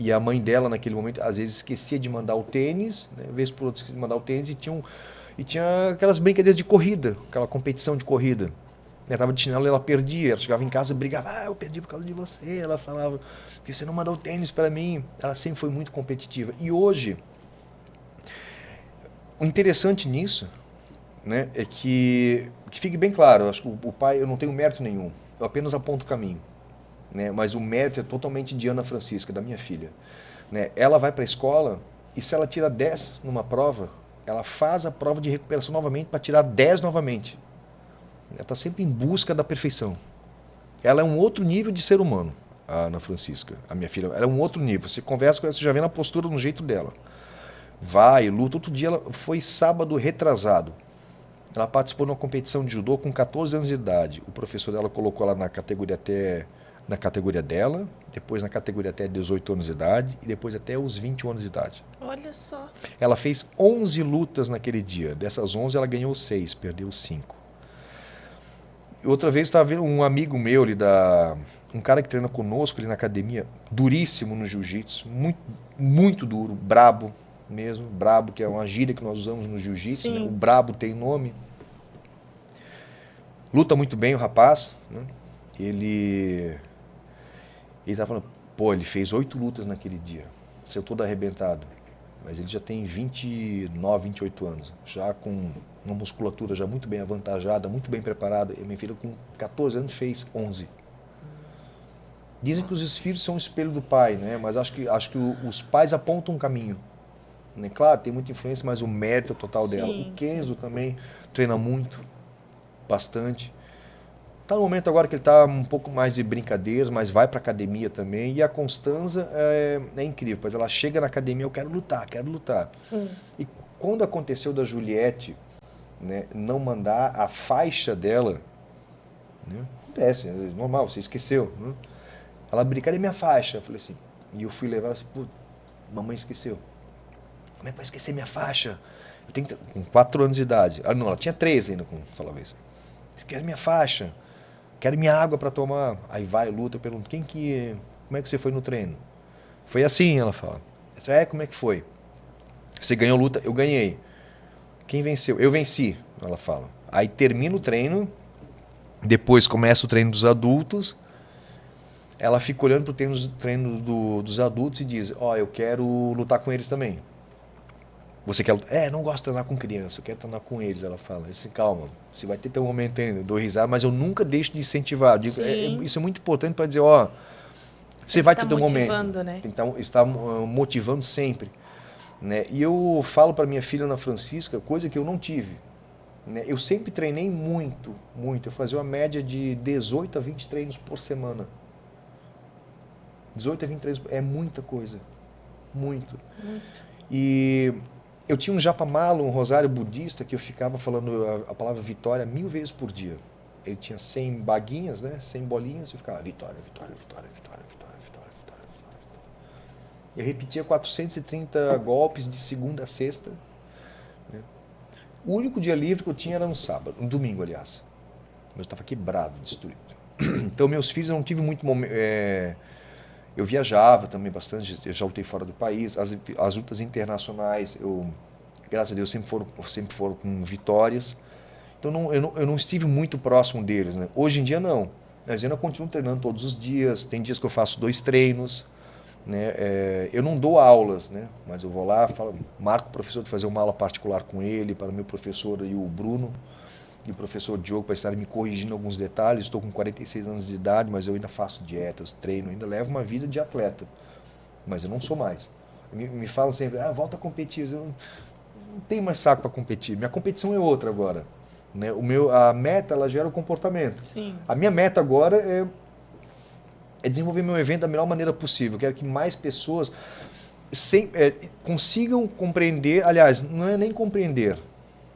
E a mãe dela, naquele momento, às vezes esquecia de mandar o tênis, né? Vez por outra esquecia de mandar o tênis, e tinha aquelas brincadeiras de corrida, aquela competição de corrida. Ela tava de chinelo e ela perdia. Ela chegava em casa e brigava, eu perdi por causa de você. Ela falava, porque você não mandou o tênis para mim. Ela sempre foi muito competitiva. E hoje, o interessante nisso, né, é que fique bem claro, eu acho que o pai, eu não tenho mérito nenhum, eu apenas aponto o caminho. Né? Mas o mérito é totalmente de Ana Francisca, da minha filha. Né? Ela vai para a escola e se ela tira 10 numa prova, ela faz a prova de recuperação novamente para tirar 10 novamente. Ela está sempre em busca da perfeição. Ela é um outro nível de ser humano, a Ana Francisca, a minha filha. Ela é um outro nível. Você conversa com ela, você já vê na postura, no jeito dela. Vai, luta. Outro dia, foi sábado retrasado. Ela participou de uma competição de judô com 14 anos de idade. O professor dela colocou ela na categoria dela, depois na categoria até 18 anos de idade e depois até os 21 anos de idade. Olha só. Ela fez 11 lutas naquele dia. Dessas 11, ela ganhou 6, perdeu 5. Outra vez estava vendo um amigo meu, um cara que treina conosco ali na academia, duríssimo no jiu-jitsu, muito, muito duro, brabo mesmo, brabo, que é uma gíria que nós usamos no jiu-jitsu, né? O brabo tem nome. Luta muito bem o rapaz, né? Ele estava falando, pô, ele fez 8 lutas naquele dia, saiu todo arrebentado, mas ele já tem 29, 28 anos, já com uma musculatura já muito bem avantajada, muito bem preparada, e minha filha com 14 anos fez 11. Dizem que os filhos são o espelho do pai, né? Mas acho que os pais apontam um caminho. Né? Claro, tem muita influência, mas o mérito total dela. O Kenzo também treina muito, bastante. Está no momento agora que ele está um pouco mais de brincadeiras, mas vai para a academia também. E a Constanza é incrível, pois ela chega na academia, eu quero lutar, quero lutar. E quando aconteceu da Juliette, né, não mandar a faixa dela, né, acontece, é normal, você esqueceu. Né? Ela brinca, cadê minha faixa? Eu falei assim, e eu fui levar, assim, pô, mamãe esqueceu. Como é que vai esquecer minha faixa? Eu tenho com 4 anos de idade. Ah, não, ela tinha 3 ainda, falava isso. Quero minha faixa. Quero minha água para tomar. Aí vai, luta, eu pergunto, como é que você foi no treino? Foi assim, ela fala. Como é que foi? Você ganhou luta? Eu ganhei. Quem venceu? Eu venci, ela fala. Aí termina o treino, depois começa o treino dos adultos, ela fica olhando para o treino dos adultos e diz, eu quero lutar com eles também. Você quer lutar? Não gosto de treinar com criança, eu quero treinar com eles, ela fala. Eu disse, calma, você vai ter teu momento ainda, dou risada, mas eu nunca deixo de incentivar. Digo, isso é muito importante para dizer, você vai ter teu momento. Né? Então, está motivando sempre. Né? E eu falo para minha filha Ana Francisca, coisa que eu não tive. Né? Eu sempre treinei muito, muito. Eu fazia uma média de 18 a 20 treinos por semana. 18 a 20 treinos, é muita coisa. Muito. E eu tinha um japamalo, um rosário budista, que eu ficava falando a palavra vitória 1000 vezes por dia. Ele tinha 100 baguinhas, né? 100 bolinhas, e eu ficava vitória, vitória, vitória, vitória, vitória, vitória, vitória, vitória. Eu repetia 430 golpes de segunda a sexta. Né? O único dia livre que eu tinha era no sábado, no domingo, aliás. Mas eu estava quebrado, destruído. Então, meus filhos, eu não tive muito momento... Eu viajava também bastante, eu já lutei fora do país, as lutas internacionais, graças a Deus, sempre foram com vitórias. Então eu não estive muito próximo deles. Né? Hoje em dia não, mas eu ainda continuo treinando todos os dias, tem dias que eu faço 2 treinos, né? Eu não dou aulas, né? Mas eu vou lá, marco o professor de fazer uma aula particular com ele, para o meu professor e o Bruno, e o professor Diogo, para estarem me corrigindo alguns detalhes. Estou com 46 anos de idade, mas eu ainda faço dietas, treino, ainda levo uma vida de atleta. Mas eu não sou mais. Me falam sempre, volta a competir. Eu não tenho mais saco para competir. Minha competição é outra agora. Né? A meta, ela gera o comportamento. Sim. A minha meta agora é desenvolver meu evento da melhor maneira possível. Eu quero que mais pessoas consigam compreender. Aliás, não é nem compreender.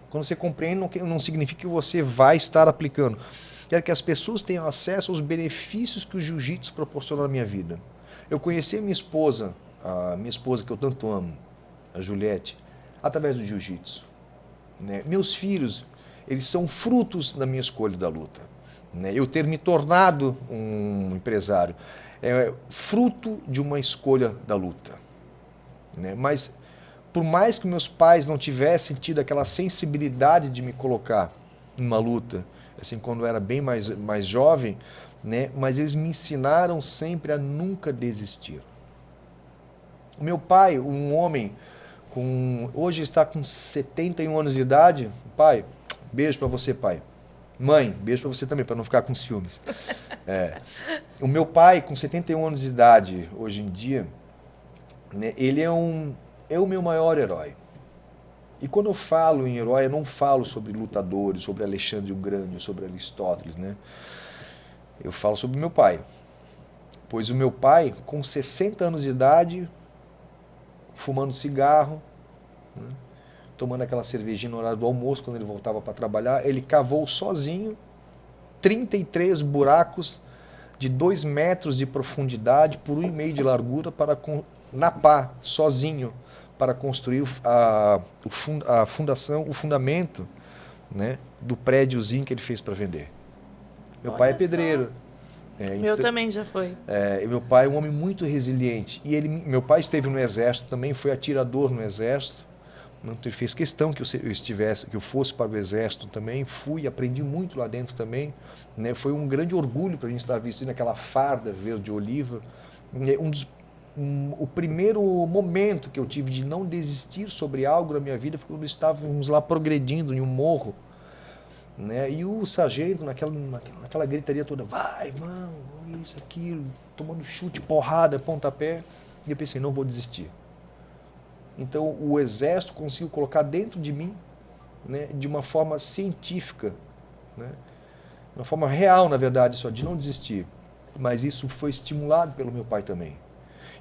Quando você compreende, não significa que você vai estar aplicando. Quero que as pessoas tenham acesso aos benefícios que o jiu-jitsu proporcionou na minha vida. Eu conheci a minha esposa que eu tanto amo, a Juliette, através do jiu-jitsu. Né? Meus filhos, eles são frutos da minha escolha da luta. Né? Eu ter me tornado um empresário é fruto de uma escolha da luta. Né? Mas, por mais que meus pais não tivessem tido aquela sensibilidade de me colocar numa luta, assim, quando eu era bem mais jovem, né? Mas eles me ensinaram sempre a nunca desistir. O meu pai, um homem, hoje está com 71 anos de idade. Pai, beijo para você, pai. Mãe, beijo para você também, para não ficar com ciúmes. O meu pai, com 71 anos de idade, hoje em dia, né, ele é o meu maior herói. E quando eu falo em herói, eu não falo sobre lutadores, sobre Alexandre o Grande, sobre Aristóteles, né? Eu falo sobre meu pai. Pois o meu pai, com 60 anos de idade, fumando cigarro, né, tomando aquela cervejinha no horário do almoço, quando ele voltava para trabalhar, ele cavou sozinho 33 buracos de 2 metros de profundidade por 1,5 de largura na pá, sozinho, para construir a fundação, o fundamento, né, do prédiozinho que ele fez para vender. Meu pai é pedreiro. Meu também já foi. Meu pai é um homem muito resiliente. E meu pai esteve no exército também, foi atirador no exército. Ele fez questão que eu fosse para o exército também. Fui, aprendi muito lá dentro também. Né? Foi um grande orgulho para mim estar vestindo aquela farda verde-oliva. O primeiro momento que eu tive de não desistir sobre algo na minha vida foi quando estávamos lá progredindo em um morro. Né? E o sargento, naquela gritaria toda, vai, irmão, isso, aquilo, tomando chute, porrada, pontapé. E eu pensei, não vou desistir. Então o exército conseguiu colocar dentro de mim, né, de uma forma científica, né, de uma forma real, na verdade, só de não desistir. Mas isso foi estimulado pelo meu pai também.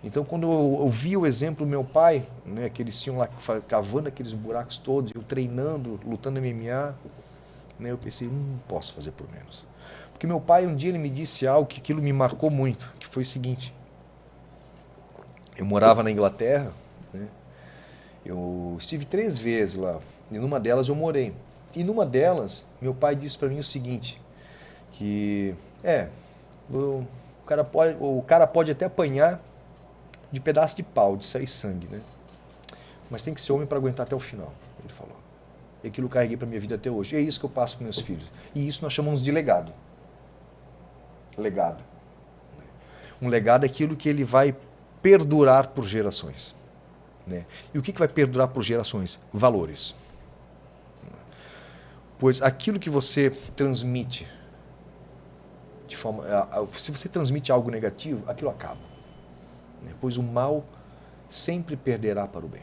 Então, quando eu vi o exemplo do meu pai, né, que eles tinham lá cavando aqueles buracos todos, eu treinando, lutando MMA, né, eu pensei, não posso fazer por menos. Porque meu pai, um dia, ele me disse algo que aquilo me marcou muito, que foi o seguinte. Eu morava na Inglaterra, né, eu estive 3 vezes lá, e numa delas eu morei. E numa delas, meu pai disse para mim o seguinte, que o cara pode até apanhar de pedaço de pau, de sair sangue, né? Mas tem que ser homem para aguentar até o final, ele falou. E aquilo eu carreguei para minha vida até hoje. E é isso que eu passo para meus filhos. E isso nós chamamos de legado. Legado. Um legado é aquilo que ele vai perdurar por gerações. Né? E o que vai perdurar por gerações? Valores. Pois aquilo que você transmite, se você transmite algo negativo, aquilo acaba. Pois o mal sempre perderá para o bem.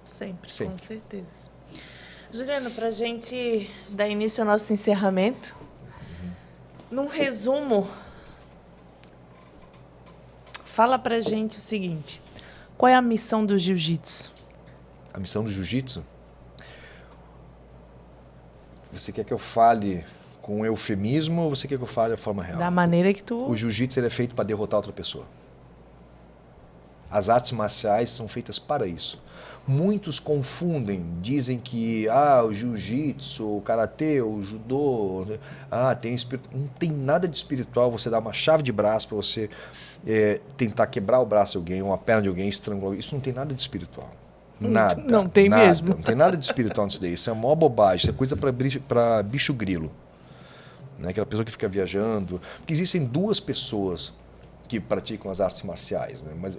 Sempre. Com certeza. Juliano, para a gente dar início ao nosso encerramento, num resumo, fala para a gente o seguinte, qual é a missão do jiu-jitsu? A missão do jiu-jitsu? Você quer que eu fale com eufemismo ou você quer que eu fale da forma real? Da maneira que tu... O jiu-jitsu ele é feito para derrotar outra pessoa. As artes marciais são feitas para isso. Muitos confundem, dizem que o jiu-jitsu, o karatê, o judô, tem não tem nada de espiritual. Você dá uma chave de braço para você tentar quebrar o braço de alguém, ou a perna de alguém, estrangular. Isso não tem nada de espiritual. Nada. Não tem nada, mesmo. Não tem nada de espiritual nisso daí. Isso é uma bobagem. Isso é coisa para bicho grilo. Né? Aquela pessoa que fica viajando. Porque existem 2 pessoas que praticam as artes marciais, né? Mas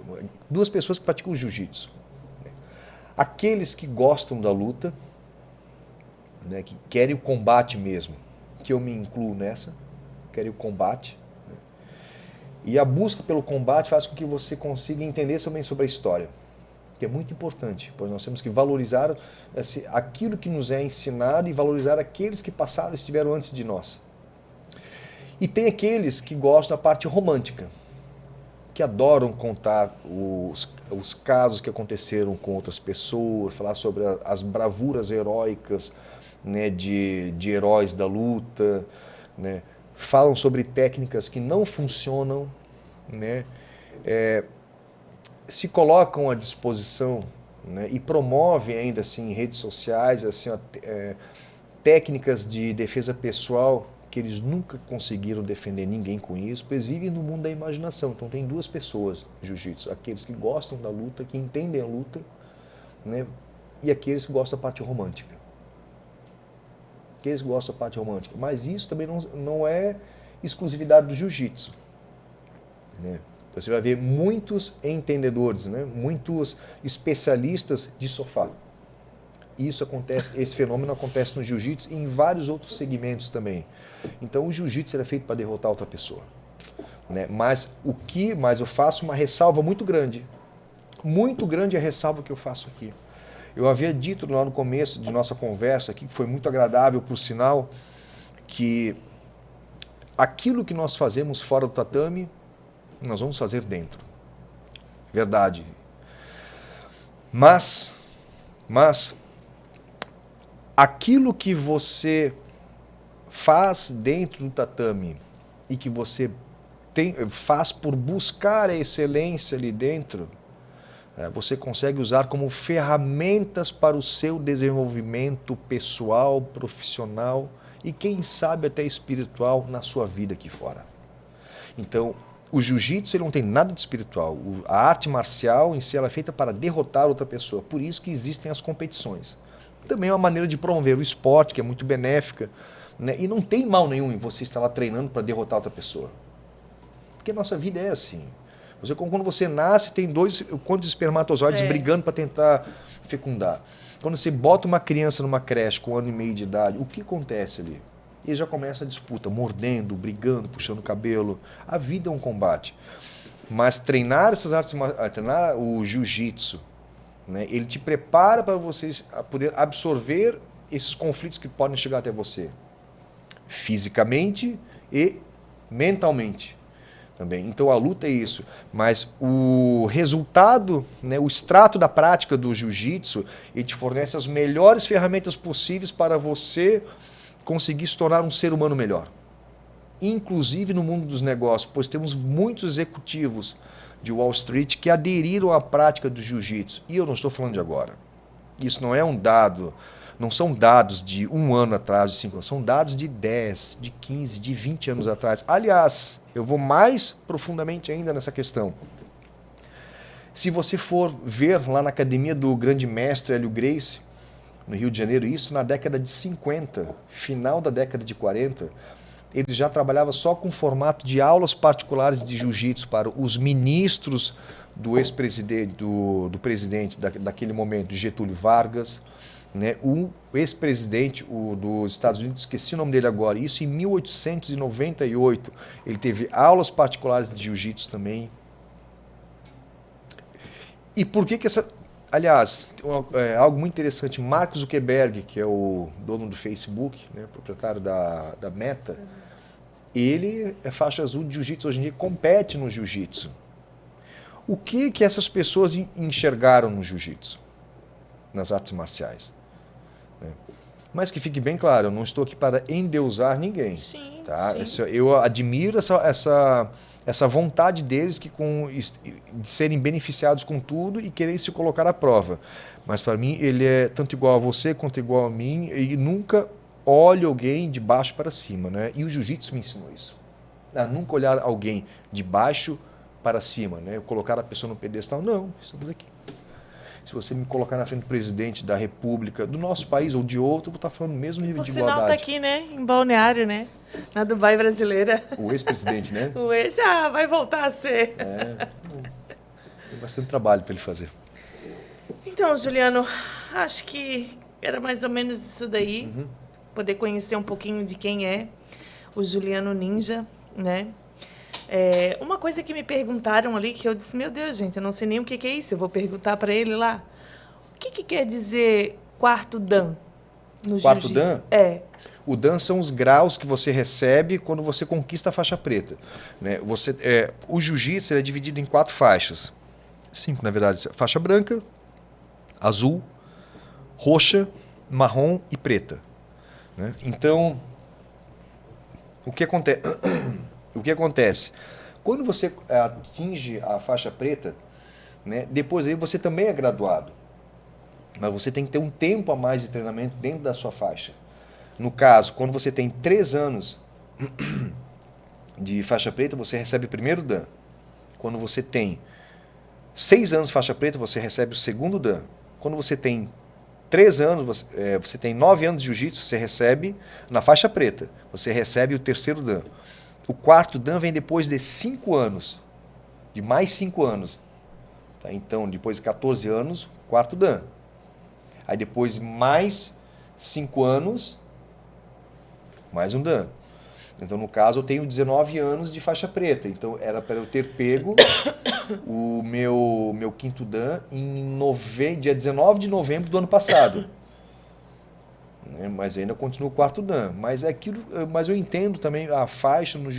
duas pessoas que praticam o jiu-jitsu. Né? Aqueles que gostam da luta, né? Que querem o combate mesmo, que eu me incluo nessa, querem o combate. Né? E a busca pelo combate faz com que você consiga entender também sobre a história, que é muito importante, pois nós temos que valorizar aquilo que nos é ensinado e valorizar aqueles que passaram e estiveram antes de nós. E tem aqueles que gostam da parte romântica, que adoram contar os casos que aconteceram com outras pessoas, falar sobre as bravuras heróicas, né, de heróis da luta, né, falam sobre técnicas que não funcionam, né, se colocam à disposição, né, e promovem ainda assim em redes sociais assim, técnicas de defesa pessoal que eles nunca conseguiram defender ninguém com isso, porque eles vivem no mundo da imaginação. Então tem duas pessoas no jiu-jitsu, aqueles que gostam da luta, que entendem a luta, né, e aqueles que gostam da parte romântica. Aqueles que gostam da parte romântica. Mas isso também não é exclusividade do jiu-jitsu. Né? Você vai ver muitos entendedores, né, muitos especialistas de sofá. Isso acontece, esse fenômeno acontece no jiu-jitsu e em vários outros segmentos também. Então o jiu-jitsu era feito para derrotar outra pessoa, né? Mas eu faço uma ressalva muito grande a ressalva que eu faço aqui. Eu havia dito lá no começo de nossa conversa aqui, que foi muito agradável por sinal, que aquilo que nós fazemos fora do tatame, nós vamos fazer dentro. Verdade. Mas aquilo que você faz dentro do tatame e que você faz por buscar a excelência ali dentro, você consegue usar como ferramentas para o seu desenvolvimento pessoal, profissional e quem sabe até espiritual na sua vida aqui fora. Então, o jiu-jitsu não tem nada de espiritual. A arte marcial em si ela é feita para derrotar outra pessoa. Por isso que existem as competições. Também é uma maneira de promover o esporte, que é muito benéfica, né? E não tem mal nenhum em você estar lá treinando para derrotar outra pessoa. Porque a nossa vida é assim. Quando você nasce, tem quantos espermatozoides brigando para tentar fecundar. Quando você bota uma criança numa creche com 1 ano e meio de idade, o que acontece ali? E já começa a disputa, mordendo, brigando, puxando o cabelo. A vida é um combate. Mas treinar essas artes, treinar o jiu-jitsu, né, ele te prepara para você poder absorver esses conflitos que podem chegar até você. Fisicamente e mentalmente também. Então a luta é isso. Mas o resultado, né, o extrato da prática do jiu-jitsu, ele te fornece as melhores ferramentas possíveis para você conseguir se tornar um ser humano melhor. Inclusive no mundo dos negócios, pois temos muitos executivos de Wall Street que aderiram à prática do jiu-jitsu. E eu não estou falando de agora. Isso não é um dado, não são dados de 1 ano atrás, de 5 anos, são dados de 10, de 15, de 20 anos atrás. Aliás, eu vou mais profundamente ainda nessa questão. Se você for ver lá na academia do grande mestre Hélio Gracie, no Rio de Janeiro, isso na década de 50, final da década de 40, ele já trabalhava só com formato de aulas particulares de jiu-jitsu para os ministros do ex-presidente, do presidente daquele momento, Getúlio Vargas, né? O ex-presidente dos Estados Unidos, esqueci o nome dele agora, isso em 1898, ele teve aulas particulares de jiu-jitsu também. E por que essa... Aliás, algo muito interessante, Mark Zuckerberg, que é o dono do Facebook, né, proprietário da Meta, ele é faixa azul de jiu-jitsu, hoje em dia compete no jiu-jitsu. O que essas pessoas enxergaram no jiu-jitsu, nas artes marciais? Mas que fique bem claro, eu não estou aqui para endeusar ninguém. Sim, tá? sim. Eu admiro essa vontade deles de serem beneficiados com tudo e querer se colocar à prova. Mas para mim ele é tanto igual a você quanto igual a mim e nunca olhe alguém de baixo para cima, né? E o jiu-jitsu me ensinou isso. A nunca olhar alguém de baixo para cima, né? Colocar a pessoa no pedestal. Não, estamos aqui. Se você me colocar na frente do presidente da República, do nosso país ou de outro, eu vou estar falando o mesmo nível Por de sinal, igualdade. tá aqui, né? Em Balneário, né? Na Dubai brasileira. O ex-presidente, né? O ex já vai voltar a ser. Tem bastante trabalho para ele fazer. Então, Juliano, acho que era mais ou menos isso daí. Poder conhecer um pouquinho de quem é o Juliano Ninja, né? Uma coisa que me perguntaram ali, que eu disse, meu Deus, gente, eu não sei nem o que é isso, eu vou perguntar para ele lá. O que quer dizer quarto dan no Quarto jiu-jitsu? dan? O dan são os graus que você recebe quando você conquista a faixa preta. Né? O jiu-jitsu é dividido em 4 faixas. 5, na verdade. Faixa branca, azul, roxa, marrom e preta. Né? Então, o que acontece? Quando você atinge a faixa preta, né, depois aí você também é graduado. Mas você tem que ter um tempo a mais de treinamento dentro da sua faixa. No caso, quando você tem 3 anos de faixa preta, você recebe o primeiro dan. Quando você tem 6 anos de faixa preta, você recebe o segundo dan. Quando você tem 3 anos, você tem 9 anos de jiu-jitsu, você recebe, na faixa preta, você recebe o terceiro dan. O quarto dan vem depois de 5 anos, de mais 5 anos. Tá? Então, depois de 14 anos, quarto dan. Aí depois mais 5 anos, mais um dan. Então, no caso, eu tenho 19 anos de faixa preta. Então, era para eu ter pego o meu quinto dan em dia 19 de novembro do ano passado. Mas ainda continua o quarto dan. Mas eu entendo também a faixa no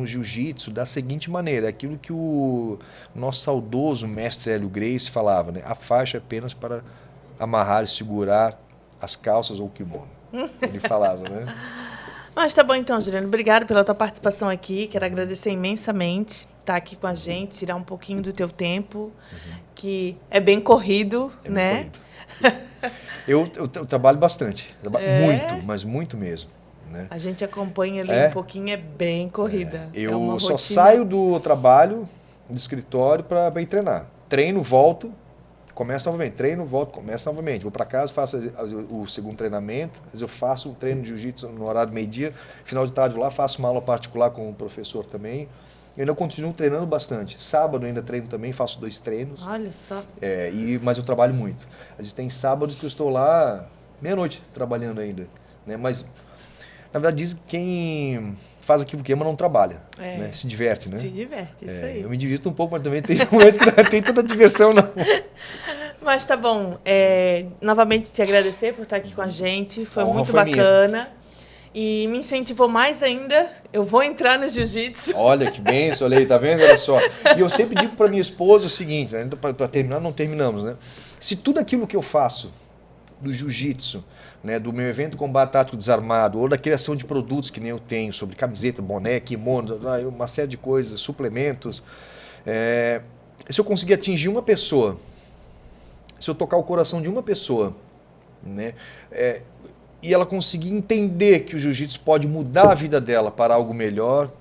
jiu-jitsu da seguinte maneira. Aquilo que o nosso saudoso mestre Hélio Gracie falava. Né? A faixa é apenas para amarrar e segurar as calças ou o kimono. Ele falava, né? Mas tá bom então, Juliano. Obrigado pela tua participação aqui. Quero agradecer imensamente estar aqui com a gente, tirar um pouquinho do teu tempo, que é bem corrido, né? Bem corrido. Eu trabalho bastante. Muito, mas muito mesmo. Né? A gente acompanha ali um pouquinho, é bem corrida. Eu só saio do trabalho, do escritório, para ir treinar. Treino, volto, começo novamente. Treino, volto, começo novamente. Vou para casa, faço o segundo treinamento. Às vezes eu faço um treino de jiu-jitsu no horário do meio-dia. Final de tarde vou lá, faço uma aula particular com o professor também. Eu ainda continuo treinando bastante. Sábado eu ainda treino também, faço 2 treinos. Olha só. Mas eu trabalho muito. Às vezes tem sábados que eu estou lá meia-noite trabalhando ainda. Né? Mas, na verdade, dizem que quem faz aquilo que ama não trabalha. Né? Se diverte, né? Se diverte, isso aí. Eu me divirto um pouco, mas também tem momentos que não tem tanta diversão, não. Mas tá bom. Novamente te agradecer por estar aqui com a gente. Foi muito bacana. Minha. E me incentivou mais ainda. Eu vou entrar no jiu-jitsu. Olha que benção, olha aí, tá vendo? Olha só. E eu sempre digo para minha esposa o seguinte, né? Para terminar, não terminamos, né? Se tudo aquilo que eu faço do jiu-jitsu, né, do meu evento Combate Tático Desarmado, ou da criação de produtos que nem eu tenho, sobre camiseta, boné, kimono, uma série de coisas, suplementos, se eu conseguir atingir uma pessoa, se eu tocar o coração de uma pessoa, né, e ela conseguir entender que o jiu-jitsu pode mudar a vida dela para algo melhor,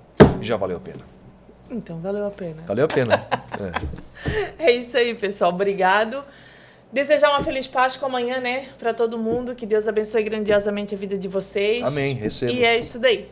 já valeu a pena. Então, valeu a pena. Valeu a pena. É isso aí, pessoal. Obrigado. Desejar uma feliz Páscoa amanhã, né? Para todo mundo. Que Deus abençoe grandiosamente a vida de vocês. Amém. Receba. E é isso daí.